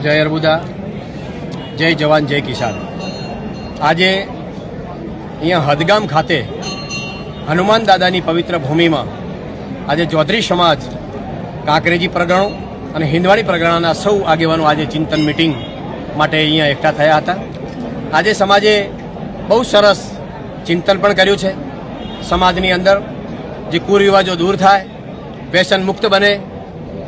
જય અર્બુદા, જય જવાન, જય કિસાન। આજે અહીંયા હદગામ ખાતે હનુમાન દાદાની પવિત્ર ભૂમિમાં આજે ચૌધરી સમાજ, કાંકરેજી પરગણો અને હિંદવાડી પરગણાના સૌ આગેવાનો આજે ચિંતન મિટિંગ માટે અહીંયા એકઠા થયા હતા। આજે સમાજે બહુ સરસ ચિંતન પણ કર્યું છે। સમાજની અંદર જે કુરિવાજો દૂર થાય, વ્યસન મુક્ત બને,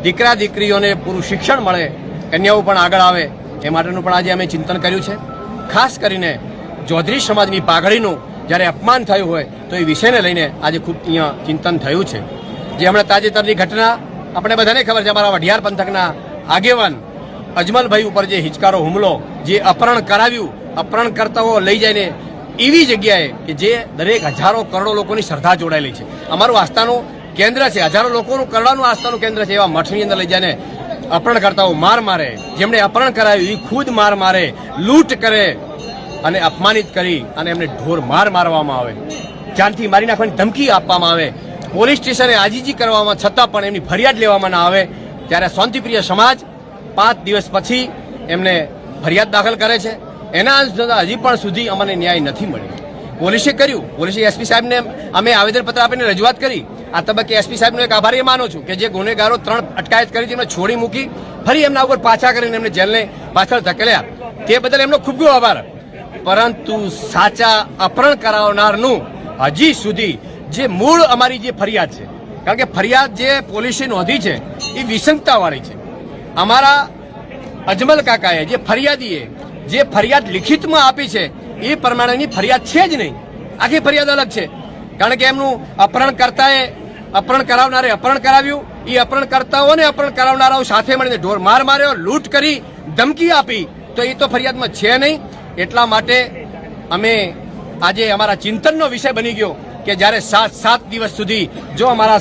દીકરા દીકરીઓને પૂરું શિક્ષણ મળે, કન્યાઓ પણ આગળ આવે, એ માટેનું પણ આજે અમે ચિંતન કર્યું છે। ખાસ કરીને ચૌધરી સમાજની પાઘડીનું જ્યારે અપમાન થયું હોય તો એ વિષયને લઈને આજે ખૂબ અહીંયા ચિંતન થયું છે। જે હમણાં તાજેતરની ઘટના આપણે બધાને ખબર છે, અમારા વઢિયાર પંથકના આગેવાન અજમલભાઈ ઉપર જે હિચકારો હુમલો, જે અપહરણ કરાવ્યું, અપહરણકર્તાઓ લઈ જઈને એવી જગ્યાએ કે જે દરેક હજારો કરોડો લોકોની શ્રદ્ધા જોડાયેલી છે, અમારું આસ્થાનું કેન્દ્ર છે, હજારો લોકોનું કરોડોનું આસ્થાનું કેન્દ્ર છે, એવા મઠની અંદર લઈ જઈને અપહરણકર્તાઓ માર મારે, જેમણે અપહરણ કરાવ્યું એ ખુદ માર મારે, લૂંટ કરે અને અપમાનિત કરી અને એમને ઢોર માર મારવામાં આવે, જાનથી મારી નાખવાની ધમકી આપવામાં આવે, પોલીસ સ્ટેશને આજીજી કરવામાં છતાં પણ એમની ફરિયાદ લેવામાં ના આવે, ત્યારે શાંતિપ્રિય સમાજ 5 દિવસ પછી એમને ફરિયાદ દાખલ કરે છે। એના અનુસંધાને હજી પણ સુધી અમને ન્યાય નથી મળ્યો। પોલીસે કર્યું, પોલીસે એસપી સાહેબને અમે આવેદનપત્ર આપીને રજૂઆત કરી। આ તબક્કે એસપી સાહેબનો એક આભારી માનું છું કે જે ગુનેગારો 3 અટકાયત કરી તેમને છોડી મૂકી, ફરી એમના ઉપર પાછા કરીને એમને જેલને પાછળ ધકેલ્યા, તે બદલ એમનો ખૂબ ખૂબ આભાર। પરંતુ સાચા અપહરણ કરાવનારનું હજી સુધી જે મૂળ અમારી જે ફરિયાદ છે, કારણ કે ફરિયાદ જે પોલીસે નોંધી છે એ વિસંગતાવાળી છે। અમારા અજમલ કાકાએ જે ફરિયાદીએ જે ફરિયાદ લિખિતમાં આપી છે એ પ્રમાણેની ફરિયાદ છે જ નહીં, આખી ફરિયાદ અલગ છે। કારણ કે એમનું અપહરણકર્તાએ અપહરણ કરાવનારે અપહરણ કરાવ્યું, એ અપહરણકર્તાઓને અપહરણ કરાવનારાઓ સાથે મળીને ઢોર માર માર્યો, લૂંટ કરી, ધમકી આપી, તો એ તો ફરિયાદમાં છે નહીં। એટલા માટે અમે આજે અમારા ચિંતનનો વિષય બની ગયો કે જ્યારે 7 દિવસ સુધી જો અમારા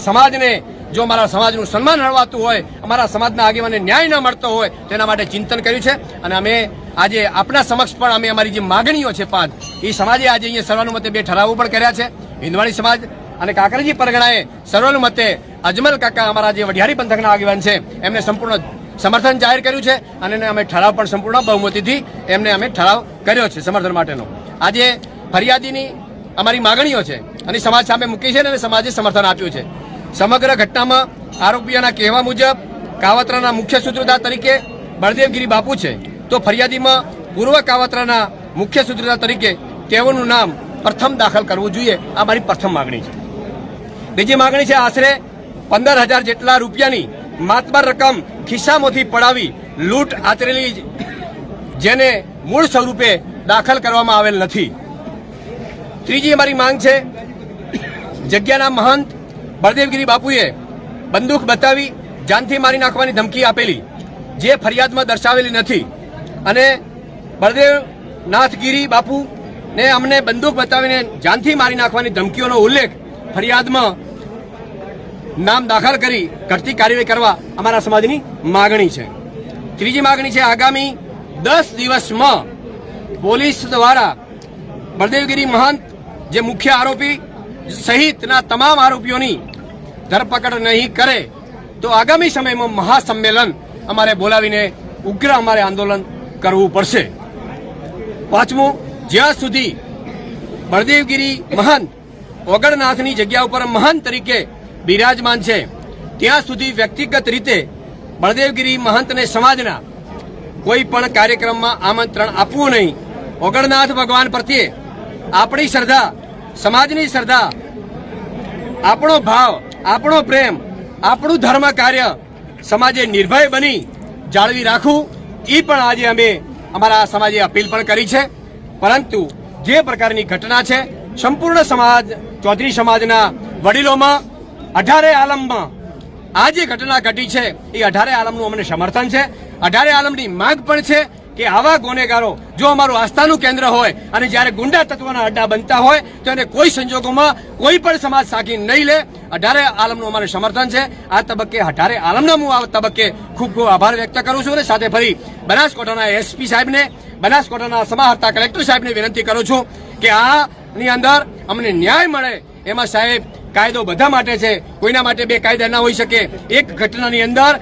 સમાજનું સન્માન હળવાતું હોય, અમારા સમાજના આગેવાનને ન્યાય ન મળતો હોય, તેના માટે ચિંતન કર્યું છે। અને અમે આજે આપણા સમક્ષ પણ અમે અમારી જે માગણીઓ છે 5, એ સમાજે આજે અહીંયા સર્વાનુમતે 2 ઠરાવો પણ કર્યા છે। હિંદવાડી સમાજ અને કાંકરેજી પરગણાએ સર્વાનુમતે અજમલ કાકા, અમારા જે વઢિયારી પંથકના આગેવાન છે, એમને સંપૂર્ણ સમર્થન જાહેર કર્યું છે અને અમે ઠરાવ પણ સંપૂર્ણ બહુમતીથી એમને અમે ઠરાવ કર્યો છે સમર્થન માટેનો। આજે ફરિયાદીની અમારી માગણીઓ છે અને સમાજ સામે મૂકી છે અને સમાજે સમર્થન આપ્યું છે। સમગ્ર ઘટનામાં આરોપીઓના કહેવા મુજબ કાવતરાના મુખ્ય સૂત્રધાર તરીકે બળદેવગીરી બાપુ છે, તો ફરિયાદીમાં પૂર્વ કાવતરાના મુખ્ય સૂત્રધાર તરીકે તેઓનું નામ પ્રથમ દાખલ કરવું જોઈએ। આ મારી પ્રથમ માગણી છે। બીજી માગણી છે આશરે 15,000 જેટલા રૂપિયાની માતબર રકમ ખિસ્સામાંથી પડાવી લૂંટ આચરેલી, જેને મૂળ સ્વરૂપે દાખલ કરવામાં આવેલ નથી। ત્રીજી અમારી માંગ છે જગ્યાના મહંત બળદેવગીરી બાપુએ બંદૂક બતાવી જાનથી મારી નાખવાની ધમકી આપેલી, જે ફરિયાદમાં દર્શાવેલી નથી, અને બળદેવનાથગીરી બાપુને અમને બંદૂક બતાવીને જાનથી મારી નાખવાની ધમકીઓનો ઉલ્લેખ ફરિયાદમાં નામ દાખલ કરી ઘટતી કાર્યવાહી કરવા અમારા સમાજની માગણી છે। ત્રીજી માગણી છે આગામી 10 દિવસમાં પોલીસ દ્વારા બળદેવગીરી મહંત જે મુખ્ય આરોપી સહિતના તમામ આરોપીઓની ધરપકડ નહીં કરે તો આગામી સમયમાં મહાસંમેલન અમારે બોલાવીને ઉગ્ર અમારે આંદોલન કરવું પડશે। 5મું, જ્યાં સુધી બળદેવગીરી મહંત ઓગણનાથની જગ્યા ઉપર મહંત તરીકે બિરાજમાન છે ત્યાં સુધી વ્યક્તિગત રીતે બળદેવગીરી મહંતને સમાજના કોઈ પણ કાર્યક્રમમાં આમંત્રણ આપવું નહીં। ઓગણનાથ ભગવાન પ્રત્યે આપણી શ્રદ્ધા, સમાજની શ્રદ્ધા, આપણો ભાવ, આપણો પ્રેમ, આપણું ધર્મ કાર્ય સમાજે નિર્ભય બની જાળવી રાખવું, એ પણ આજે અમે અમારા સમાજે અપીલ પણ કરી છે। પરંતુ જે પ્રકારની ઘટના છે, સંપૂર્ણ સમાજ, ચૌધરી સમાજના વડીલોમાં 18 આલમમાં આ જે ઘટના ઘટી છે એ 18 આલમનું અમને સમર્થન છે। 18 આલમની માંગ પણ છે કે આવા ગુનેગારો જો અમારું આસ્થાનું કેન્દ્ર હોય અને જ્યારે ગુંડા તત્વના અડ્ડા બનતા હોય તો એને કોઈ સંજોગોમાં કોઈ પણ સમાજ સાકી નહીં લે। 18 આલમનું અમારું સમર્થન છે। આ તબક્કે 18 આલમના હું આ તબક્કે ખૂબ ખૂબ આભાર વ્યક્ત કરું છું અને સાથે ફરી બનાસકાંઠાના એસપી સાહેબને, બનાસકાંઠાના સમાહર્તા કલેક્ટર સાહેબને વિનંતી કરું છું કે આની અંદર અમને ન્યાય મળે। એમાં સાહેબ કાયદો બધા માટે છે, કોઈના માટે 2 કાયદા ના હોઈ શકે। એક ઘટનાની અંદર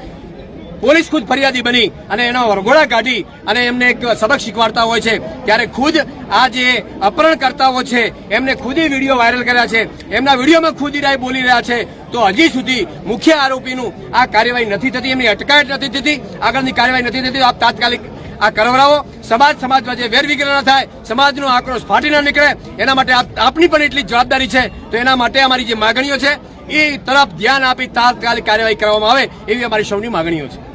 પોલીસ ખુદ ફરિયાદી બની અને એના વરઘોડા કાઢી અને એમને એક સબક શીખવાડતા હોય છે ત્યારે ખુદ આ જે અપહરણકર્તાઓ છે એમને ખુદ વિડીયો વાયરલ કર્યા છે, એમના વિડીયોમાં ખુદીરાય બોલી રહ્યા છે, તો હજી સુધી મુખ્ય આરોપીનું આ કાર્યવાહી નથી થતી, એમની અટકાયત નથી થતી, આગળની કાર્યવાહી નથી થતી. આપ તાત્કાલિક આ કરવરાવો. સમાજમાં જે વેરવિખેર ન થાય, સમાજનો આક્રોશ ફાટી ન નીકળે, એના માટે આપની પણ એટલી જવાબદારી છે. તો એના માટે અમારી જે માગણીઓ છે એ તરફ ધ્યાન આપી તાત્કાલિક કાર્યવાહી કરવામાં આવે એવી અમારી સૌની માગણીઓ છે.